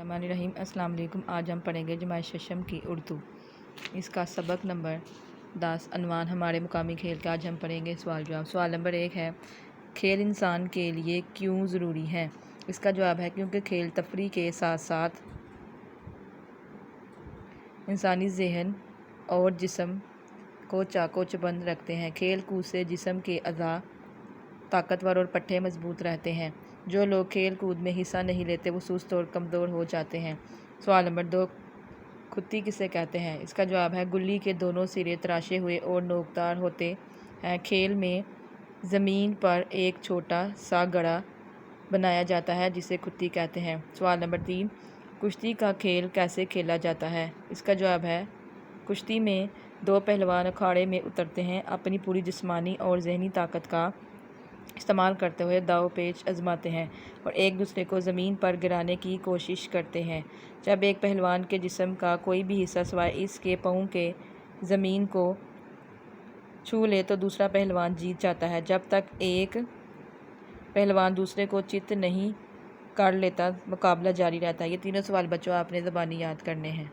बिस्मिल्लाहिर्रहमानिर्रहीम। अस्सलाम वालेकुम। आज हम पढ़ेंगे जमाय शशम की उर्दू। इसका सबक नंबर 10 अनवान हमारे मुकामी खेल का आज हम पढ़ेंगे सवाल जवाब। सवाल नंबर 1 है, खेल इंसान के लिए क्यों ज़रूरी है? इसका जवाब है क्योंकि खेल तफरी के साथ साथ इंसानी जहन और जिस्म को चाको चबंद रखते हैं। खेल कूद से जिस्म के अज़ा ताकतवर और पट्टे मजबूत रहते हैं। जो लोग खेल कूद में हिस्सा नहीं लेते वो सुस्त और कमज़ोर हो जाते हैं। सवाल नंबर 2, खुत्ती किसे कहते हैं? इसका जवाब है, गुल्ली के दोनों सिरे तराशे हुए और नोकदार होते हैं। खेल में ज़मीन पर एक छोटा सा गड़ा बनाया जाता है जिसे खुत्ती कहते हैं। सवाल नंबर 3, कुश्ती का खेल कैसे खेला जाता है? इसका जवाब है, कुश्ती में दो पहलवान अखाड़े में उतरते हैं, अपनी पूरी जिस्मानी और जहनी ताकत का इस्तेमाल करते हुए दाव पेच आजमाते हैं और एक दूसरे को ज़मीन पर गिराने की कोशिश करते हैं। जब एक पहलवान के जिस्म का कोई भी हिस्सा सिवाय इसके पाँव के ज़मीन को छू ले तो दूसरा पहलवान जीत जाता है। जब तक एक पहलवान दूसरे को चित नहीं कर लेता मुकाबला जारी रहता है। ये तीनों सवाल बच्चों आपने ज़बानी याद करने हैं।